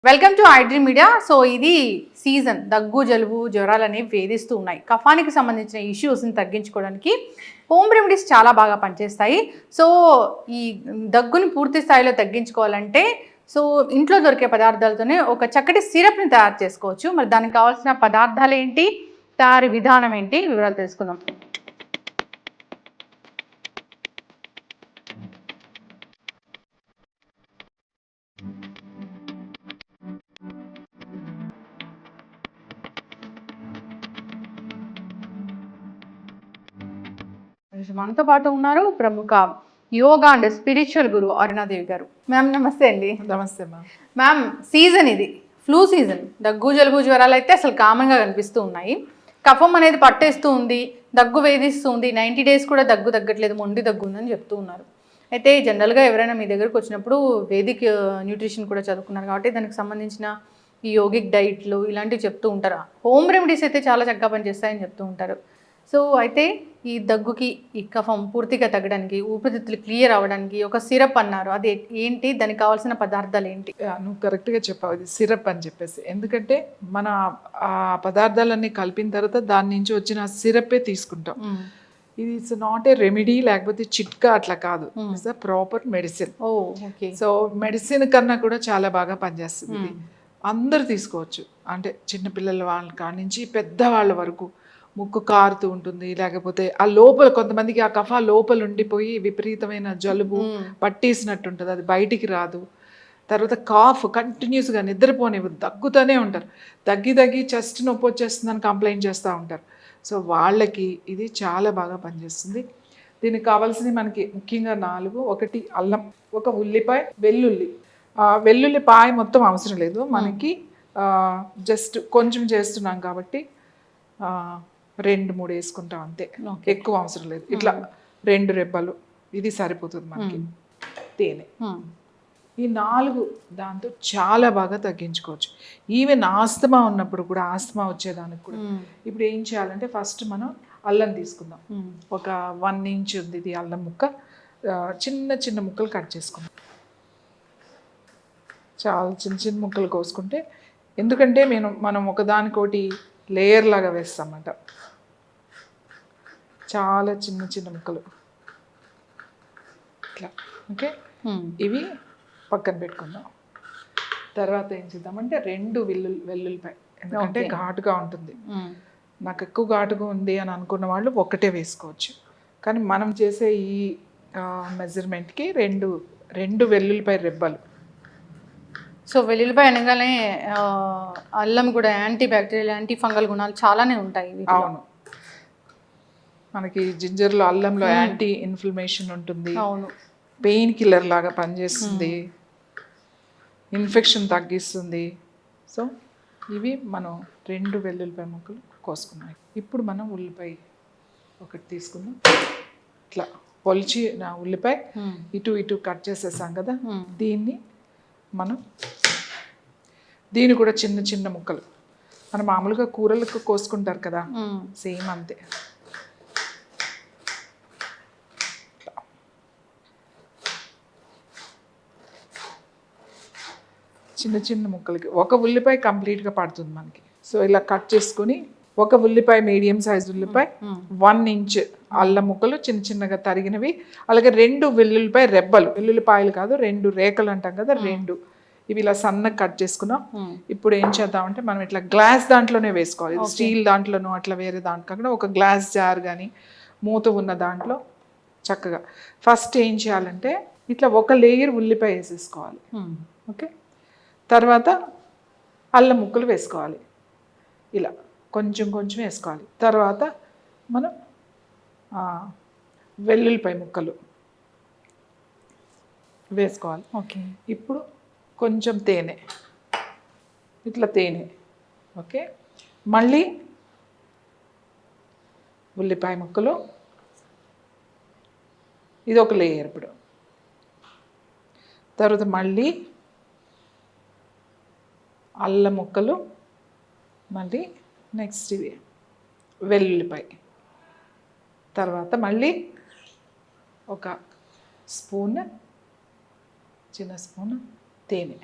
Welcome to iDream media. So ఇది season దగ్గు జలుబు జ్వరాలు అనేవి వేధిస్తూ ఉన్నాయి. కఫానికి సంబంధించిన ఇష్యూస్ని తగ్గించుకోవడానికి హోమ్ రెమెడీస్ చాలా బాగా పనిచేస్తాయి. సో ఈ దగ్గుని పూర్తి స్థాయిలో తగ్గించుకోవాలంటే సో ఇంట్లో దొరికే పదార్థాలతోనే ఒక చక్కటి సిరప్ని తయారు చేసుకోవచ్చు. మరి దానికి కావాల్సిన పదార్థాలు ఏంటి, తయారీ విధానం ఏంటి, వివరాలు తెలుసుకుందాం. మనతో పాటు ఉన్నారు ప్రముఖ యోగా అండ్ స్పిరిచువల్ గురు అరుణాదేవి గారు. మ్యామ్ నమస్తే అండి. నమస్తే మ్యామ్. మ్యామ్ సీజన్ ఇది ఫ్లూ సీజన్. దగ్గు జలుబు జ్వరాలు అయితే అసలు కామన్గా కనిపిస్తూ ఉన్నాయి. కఫం అనేది పట్టేస్తూ ఉంది, దగ్గు వేధిస్తూ ఉంది. 90 days కూడా దగ్గు తగ్గట్లేదు, మొండి దగ్గు ఉందని చెప్తూ ఉన్నారు. అయితే జనరల్గా ఎవరైనా మీ దగ్గరకు వచ్చినప్పుడు వేదిక్ న్యూట్రిషన్ కూడా చదువుకున్నారు కాబట్టి దానికి సంబంధించిన ఈ యోగిక్ డైట్లు ఇలాంటివి చెప్తూ ఉంటారు. హోమ్ రెమెడీస్ అయితే చాలా చక్కగా పనిచేస్తాయని చెప్తూ ఉంటారు. సో అయితే ఈ దగ్గుకి ఈ కఫం పూర్తిగా తగ్గడానికి, ఊపిరితిత్తులు క్లియర్ అవ్వడానికి ఒక సిరప్ అన్నారు. అది ఏంటి, దానికి కావాల్సిన పదార్థాలు ఏంటి? నువ్వు కరెక్ట్గా చెప్పావు, ఇది సిరప్ అని చెప్పేసి. ఎందుకంటే మన ఆ పదార్థాలన్నీ కలిపిన తర్వాత దాని నుంచి వచ్చిన సిరప్పే తీసుకుంటాం. ఇది ఇట్స్ నాట్ ఏ రెమెడీ, లేకపోతే చిట్కా అట్లా కాదు. It's a proper medicine. So medicine కన్నా కూడా చాలా బాగా పనిచేస్తుంది. ఇది అందరు తీసుకోవచ్చు. అంటే చిన్నపిల్లల వాళ్ళ కాడి నుంచి పెద్దవాళ్ళ వరకు. ముక్కు కారుతూ ఉంటుంది, లేకపోతే ఆ లోపల కొంతమందికి ఆ కఫ లోపల ఉండిపోయి విపరీతమైన జలుబు పట్టేసినట్టు ఉంటుంది, అది బయటికి రాదు. తర్వాత కాఫ్ కంటిన్యూస్గా నిద్రపోనివ్వదు, దగ్గుతూనే ఉంటారు. దగ్గి చెస్ట్ నొప్పి వచ్చేస్తుందని కంప్లైంట్ చేస్తూ ఉంటారు. సో వాళ్ళకి ఇది చాలా బాగా పనిచేస్తుంది. దీనికి కావాల్సినవి మనకి ముఖ్యంగా 4. ఒకటి అల్లం, ఒక ఉల్లిపాయ, వెల్లుల్లి. వెల్లుల్లిపాయ మొత్తం అవసరం లేదు మనకి, జస్ట్ కొంచెం చేస్తున్నాం కాబట్టి 2-3 వేసుకుంటాం అంతే, ఎక్కువ అవసరం లేదు. ఇట్లా 2 రెబ్బలు, ఇది సరిపోతుంది మనకి. తేనె, ఈ 4 దాంతో చాలా బాగా తగ్గించుకోవచ్చు. ఈవెన్ ఆస్తమా ఉన్నప్పుడు కూడా, ఆస్తమా వచ్చేదానికి కూడా. ఇప్పుడు ఏం చేయాలంటే ఫస్ట్ మనం అల్లం తీసుకుందాం. ఒక 1 inch ఉంది ఇది అల్లం ముక్క. చిన్న చిన్న ముక్కలు కట్ చేసుకుందాం. చాలా చిన్న ముక్కలు కోసుకుంటే, ఎందుకంటే మనం ఒకదానికోటి లేయర్ లాగా వేస్తామన్నమాట. చాలా చిన్న ముక్కలు ఇట్లా. ఓకే, ఇవి పక్కన పెట్టుకుందాం. తర్వాత ఏం చేద్దామంటే 2 వెల్లుల్లిపాయ, ఎందుకంటే ఘాటుగా ఉంటుంది. నాకు ఎక్కువ ఘాటుగా ఉంది అని అనుకున్న వాళ్ళు ఒకటే వేసుకోవచ్చు. కానీ మనం చేసే ఈ మెజర్మెంట్కి 2 వెల్లుల్లిపాయ రెబ్బలు. సో వెల్లుల్లిపాయ అనగానే అల్లం కూడా యాంటీ బ్యాక్టీరియల్, యాంటీ ఫంగల్ గుణాలు చాలానే ఉంటాయి. అవును, మనకి జింజర్లో, అల్లంలో యాంటీ ఇన్ఫ్లమేషన్ ఉంటుంది. అవును, పెయిన్ కిల్లర్ లాగా పనిచేస్తుంది, ఇన్ఫెక్షన్ తగ్గిస్తుంది. సో ఇవి మనం 2 వెల్లుల్లిపాయ ముక్కలు కోసుకున్నాం. ఇప్పుడు మనం ఉల్లిపాయ ఒకటి తీసుకుందాం. ఇట్లా పొలిచి నా ఉల్లిపాయ ఇటు కట్ చేసేసాం కదా, దీన్ని కూడా చిన్న ముక్కలు. మనం మామూలుగా కూరలకు కోసుకుంటారు కదా, సేమ్ అంతే. చిన్న ముక్కలకి ఒక ఉల్లిపాయ కంప్లీట్గా పడుతుంది మనకి. సో ఇలా కట్ చేసుకుని, ఒక ఉల్లిపాయ, మీడియం సైజ్ ఉల్లిపాయ, 1 inch అల్లం ముక్కలు చిన్నగా తరిగినవి, అలాగే 2 వెల్లుల్లిపాయ రెబ్బలు. వెల్లుల్లిపాయలు కాదు, 2 రేఖలు అంటాం కదా, 2 ఇవి ఇలా సన్నగా కట్ చేసుకున్నాం. ఇప్పుడు ఏం చేద్దామంటే మనం ఇట్లా గ్లాస్ దాంట్లోనే వేసుకోవాలి. స్టీల్ దాంట్లోనూ అట్లా వేరే దాంట్లో కాకుండా ఒక గ్లాస్ జార్ కానీ మూత ఉన్న దాంట్లో చక్కగా ఫస్ట్ ఏం చేయాలంటే ఇట్లా ఒక లేయర్ ఉల్లిపాయ వేసేసుకోవాలి. ఓకే, తర్వాత అల్లం ముక్కలు వేసుకోవాలి. ఇలా కొంచెం వేసుకోవాలి. తర్వాత మనం వెల్లుల్లిపాయ ముక్కలు వేసుకోవాలి. ఓకే, ఇప్పుడు కొంచెం తేనె, ఇట్లా తేనె. ఓకే, మళ్ళీ ఉల్లిపాయ ముక్కలు, ఇది ఒక లేయర్. ఇప్పుడు తర్వాత మళ్ళీ అల్లం ముక్కలు, మళ్ళీ నెక్స్ట్ ఇవి వెల్లుల్లిపాయ, తర్వాత మళ్ళీ ఒక చిన్న స్పూన్ తేనె.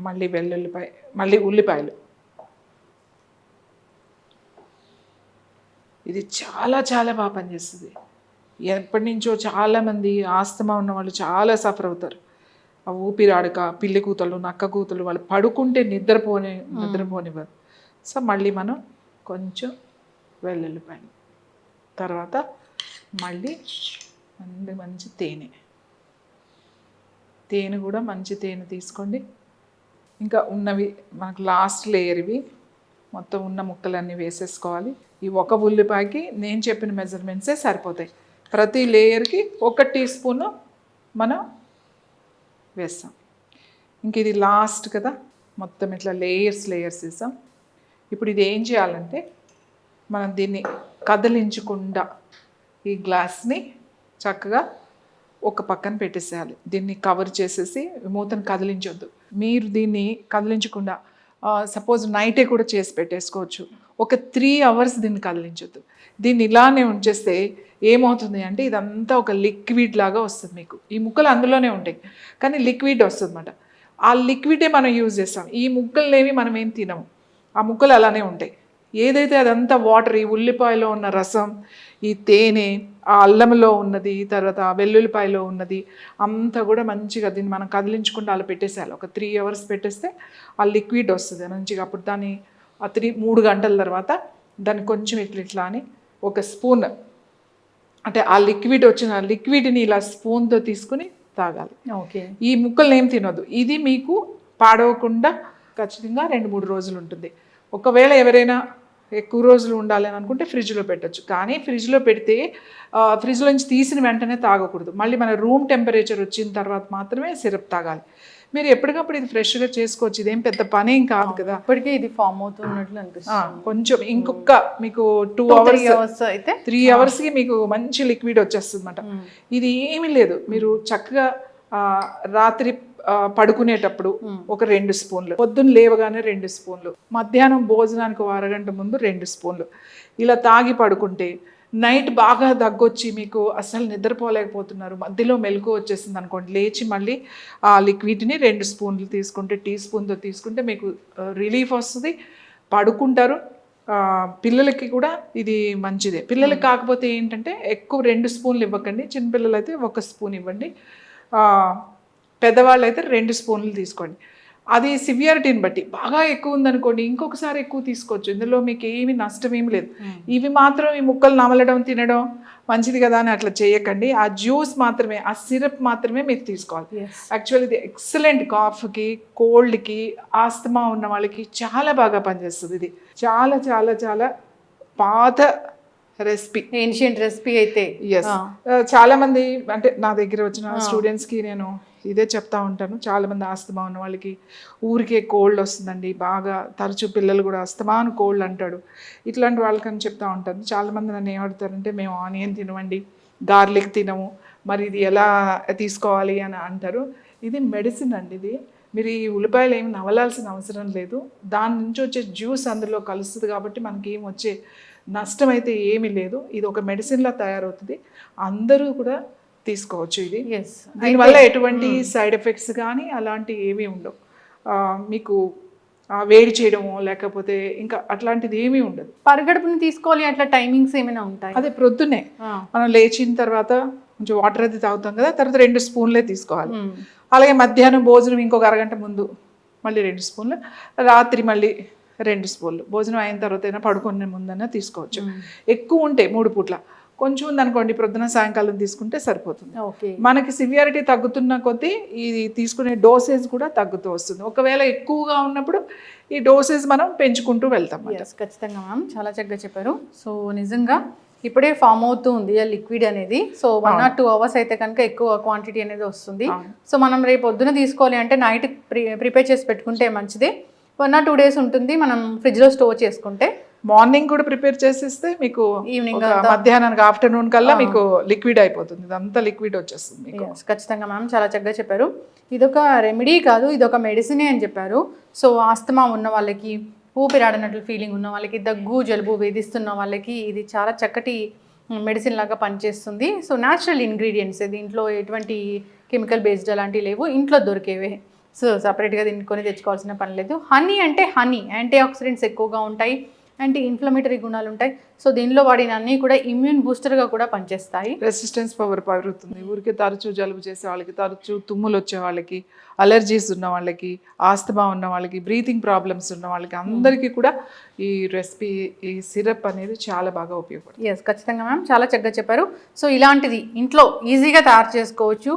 మళ్ళీ వెల్లుల్లిపాయ, మళ్ళీ ఉల్లిపాయలు. ఇది చాలా చాలా బాగా పనిచేస్తుంది. ఎప్పటి నుంచో చాలామంది ఆస్తమా ఉన్న వాళ్ళు చాలా సఫర్ అవుతారు. ఆ ఊపిరాడక, పిల్లి కూతలు, నక్క కూతలు, వాళ్ళు పడుకుంటే నిద్రపోనివ్వరు. సో మళ్ళీ మనం కొంచెం వెల్లుల్లిపాయలు, తర్వాత మళ్ళీ మంచి తేనె కూడా మంచి తేనె తీసుకోండి. ఇంకా ఉన్నవి మనకు లాస్ట్ లేయర్ ఇవి మొత్తం ఉన్న ముక్కలన్నీ వేసేసుకోవాలి. ఈ ఒక ఉల్లిపాయకి నేను చెప్పిన మెజర్మెంట్సే సరిపోతాయి. ప్రతి లేయర్కి 1 టీ స్పూను మనం వేస్తాం. ఇంక ఇది లాస్ట్ కదా, మొత్తం ఇట్లా లేయర్స్ వేసాం. ఇప్పుడు ఇది ఏం చేయాలంటే మనం దీన్ని కదిలించకుండా ఈ గ్లాస్ని చక్కగా ఒక పక్కన పెట్టేసేయాలి. దీన్ని కవర్ చేసేసి మూతను కదిలించొద్దు. మీరు దీన్ని కదిలించకుండా సపోజ్ నైటే కూడా చేసి పెట్టేసుకోవచ్చు. ఒక 3 అవర్స్ దీన్ని కదిలించొద్దు. దీన్ని ఇలానే ఉంచేస్తే ఏమవుతుంది అంటే ఇదంతా ఒక లిక్విడ్ లాగా వస్తుంది. మీకు ఈ ముక్కలు అందులోనే ఉంటాయి కానీ లిక్విడ్ వస్తుంది అన్నమాట. ఆ లిక్విడే మనం యూజ్ చేస్తాం. ఈ ముక్కలనేవి మనం ఏం తినము, ఆ ముక్కలు అలానే ఉంటాయి. ఏదైతే అదంతా వాటర్, ఈ ఉల్లిపాయలో ఉన్న రసం, ఈ తేనె, ఆ అల్లంలో ఉన్నది, తర్వాత ఆ వెల్లుల్లిపాయలో ఉన్నది అంతా కూడా మంచిగా దీన్ని మనం కదిలించకుండా అలా పెట్టేసేయాలి. ఒక 3 అవర్స్ పెట్టేస్తే ఆ లిక్విడ్ వస్తుంది మంచిగా. అప్పుడు దాన్ని 3 గంటల తర్వాత దాన్ని కొంచెం ఇట్లా అని ఒక స్పూన్, అంటే ఆ లిక్విడ్ వచ్చిన లిక్విడ్ని ఇలా స్పూన్తో తీసుకుని తాగాలి. ఓకే. ఈ ముక్కల్ని ఏం తినొద్దు. ఇది మీకు పాడవకుండా ఖచ్చితంగా 2-3 రోజులు ఉంటుంది. ఒకవేళ ఎవరైనా ఎక్కువ రోజులు ఉండాలి అని అనుకుంటే ఫ్రిడ్జ్లో పెట్టచ్చు. కానీ ఫ్రిడ్జ్లో పెడితే ఫ్రిడ్జ్లో నుంచి తీసిన వెంటనే తాగకూడదు. మళ్ళీ మన రూమ్ టెంపరేచర్ వచ్చిన తర్వాత మాత్రమే సిరప్ తాగాలి. మీరు ఎప్పటికప్పుడు ఇది ఫ్రెష్గా చేసుకోవచ్చు. ఇదేం పెద్ద పనేం కాదు కదా. ఇప్పటికే ఇది ఫామ్ అవుతున్నట్లు అనిపిస్తుంది. కొంచెం ఇంకొక మీకు 2 అవర్స్ అయితే 3 అవర్స్కి మీకు మంచి లిక్విడ్ వచ్చేస్తుంది అన్నమాట. ఇది ఏమీ లేదు. మీరు చక్కగా రాత్రి పడుకునేటప్పుడు ఒక 2 స్పూన్లు, పొద్దున్న లేవగానే 2 స్పూన్లు, మధ్యాహ్నం భోజనానికి 1 అరగంట ముందు 2 స్పూన్లు ఇలా తాగి పడుకుంటే నైట్ బాగా దగ్గొచ్చి మీకు అసలు నిద్రపోలేకపోతున్నారు, మధ్యలో మెలకు వచ్చేసింది అనుకోండి, లేచి మళ్ళీ ఆ లిక్విడ్ని 2 స్పూన్లు తీసుకుంటే, టీ స్పూన్తో తీసుకుంటే మీకు రిలీఫ్ వస్తుంది, పడుకుంటారు. పిల్లలకి కూడా ఇది మంచిదే. పిల్లలకి కాకపోతే ఏంటంటే ఎక్కువ 2 స్పూన్లు ఇవ్వకండి. చిన్నపిల్లలు అయితే 1 స్పూన్ ఇవ్వండి. పెద్దవాళ్ళు అయితే 2 స్పూన్లు తీసుకోండి. అది సివియారిటీని బట్టి. బాగా ఎక్కువ ఉందనుకోండి ఇంకొకసారి ఎక్కువ తీసుకోవచ్చు. ఇందులో మీకు ఏమి నష్టం ఏమి లేదు. ఇవి మాత్రం ఈ ముక్కలు నమలడం తినడం మంచిది కదా అని అట్లా చేయకండి. ఆ జ్యూస్ మాత్రమే, ఆ సిరప్ మాత్రమే మీరు తీసుకోవాలి. యాక్చువల్లీ ఇది ఎక్సలెంట్ కాఫ్కి, కోల్డ్కి, ఆస్తమా ఉన్న వాళ్ళకి చాలా బాగా పనిచేస్తుంది. ఇది చాలా చాలా చాలా పాత రెసిపీ, ఏన్షియంట్ రెసిపీ అయితే. చాలా మంది అంటే నా దగ్గర వచ్చిన స్టూడెంట్స్కి నేను ఇదే చెప్తా ఉంటాను. చాలామంది ఆస్తమా ఉన్న వాళ్ళకి ఊరికే కోల్డ్ వస్తుందండి, బాగా తరచూ పిల్లలు కూడా అస్తమాను కోల్డ్ అంటాడు, ఇట్లాంటి వాళ్ళకని చెప్తా ఉంటాను. చాలామంది నన్ను ఏమడుతారంటే మేము ఆనియన్ తినమండి, గార్లిక్ తినము, మరి ఇది ఎలా తీసుకోవాలి అని అంటారు. ఇది మెడిసిన్ అండి. ఇది మీరు ఈ ఉల్లిపాయలు ఏమి నవలాల్సిన అవసరం లేదు. దాని నుంచి వచ్చే జ్యూస్ అందులో కలుస్తుంది కాబట్టి మనకి ఏం వచ్చే నష్టం అయితే ఏమీ లేదు. ఇది ఒక మెడిసిన్లా తయారవుతుంది, అందరూ కూడా తీసుకోవచ్చు. ఇది దీనివల్ల ఎటువంటి సైడ్ ఎఫెక్ట్స్ కానీ అలాంటి ఏమీ ఉండవు. మీకు వేడి చేయడమో లేకపోతే ఇంకా అట్లాంటిది ఏమీ ఉండదు. పరిగడుపుని తీసుకోవాలి అట్లా టైమింగ్స్ ఏమైనా ఉంటాయి? అదే ప్రొద్దునే మనం లేచిన తర్వాత కొంచెం వాటర్ అది తాగుతాం కదా, తర్వాత 2 స్పూన్లే తీసుకోవాలి. అలాగే మధ్యాహ్నం భోజనం ఇంకొక అరగంట ముందు మళ్ళీ 2 స్పూన్లు, రాత్రి మళ్ళీ 2 స్పూన్లు, భోజనం అయిన తర్వాత అయినా పడుకునే ముందైనా తీసుకోవచ్చు. ఎక్కువ ఉంటే 3 పూట్ల, కొంచెం ఉందనుకోండి ప్రొద్దున సాయంకాలం తీసుకుంటే సరిపోతుంది. మనకి సివియారిటీ తగ్గుతున్న కొద్దీ ఇది తీసుకునే డోసేజ్ కూడా తగ్గుతూ వస్తుంది. ఒకవేళ ఎక్కువగా ఉన్నప్పుడు ఈ డోసేజ్ మనం పెంచుకుంటూ వెళ్తాం. ఖచ్చితంగా మ్యామ్, చాలా చక్కగా చెప్పారు. సో నిజంగా ఇప్పుడే ఫామ్ అవుతూ ఉంది ఆ లిక్విడ్ అనేది. సో 1 or 2 అవర్స్ అయితే కనుక ఎక్కువ క్వాంటిటీ అనేది వస్తుంది. సో మనం రేపు పొద్దున తీసుకోవాలి అంటే నైట్ ప్రిపేర్ చేసి పెట్టుకుంటే మంచిది. 1 or 2 days ఉంటుంది. మనం ఫ్రిడ్జ్లో స్టోర్ చేసుకుంటే మార్నింగ్ కూడా ప్రిపేర్ చేసిస్తే మీకు ఈవినింగ్ మధ్యాహ్నానికి ఆఫ్టర్నూన్ కల్లా మీకు లిక్విడ్ అయిపోతుంది, ఇదంతా లిక్విడ్ వచ్చేస్తుంది మీకు. ఖచ్చితంగా మ్యామ్, చాలా చక్కగా చెప్పారు. ఇదొక రెమెడీ కాదు, ఇదొక మెడిసినే అని చెప్పారు. సో ఆస్తమా ఉన్న వాళ్ళకి, ఊపిరాడనట్లు ఫీలింగ్ ఉన్న వాళ్ళకి, దగ్గు జలుబు వేధిస్తున్న వాళ్ళకి ఇది చాలా చక్కటి మెడిసిన్ లాగా పనిచేస్తుంది. సో న్యాచురల్ ఇంగ్రీడియంట్స్, దీంట్లో ఎటువంటి కెమికల్ బేస్డ్ అలాంటివి లేవు, ఇంట్లో దొరికేవే. సో సపరేట్గా దీన్ని కొని తెచ్చుకోవాల్సిన పని లేదు. హనీ అంటే హనీ యాంటీ ఆక్సిడెంట్స్ ఎక్కువగా ఉంటాయి, యాంటీ ఇన్ఫ్లమేటరీ గుణాలు ఉంటాయి. సో దీనిలో వాడిన అన్నీ కూడా ఇమ్యూన్ బూస్టర్గా కూడా పనిచేస్తాయి. రెసిస్టెన్స్ పవర్ పెరుగుతుంది. ఊరికే తరచూ జలుబు చేసే వాళ్ళకి, తరచూ తుమ్ములు వచ్చే వాళ్ళకి, అలర్జీస్ ఉన్న వాళ్ళకి, ఆస్తమా ఉన్న వాళ్ళకి, బ్రీతింగ్ ప్రాబ్లమ్స్ ఉన్న వాళ్ళకి అందరికీ కూడా ఈ రెసిపీ, ఈ సిరప్ అనేది చాలా బాగా ఉపయోగపడుతుంది. ఎస్, ఖచ్చితంగా మ్యామ్, చాలా చక్కగా చెప్పారు. సో ఇలాంటిది ఇంట్లో ఈజీగా తయారు చేసుకోవచ్చు.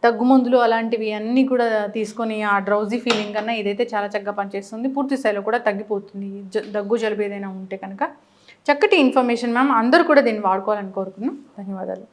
దగ్గు మందులు అలాంటివి అన్నీ కూడా తీసుకొని ఆ డ్రౌజీ ఫీలింగ్ కన్నా ఇదైతే చాలా చక్కగా పనిచేస్తుంది. పూర్తి స్థాయిలో కూడా తగ్గిపోతుంది దగ్గు జలుబు ఏదైనా ఉంటే కనుక. చక్కటి ఇన్ఫర్మేషన్ మ్యామ్, అందరూ కూడా దీన్ని వాడుకోవాలని కోరుకున్నాం. ధన్యవాదాలు.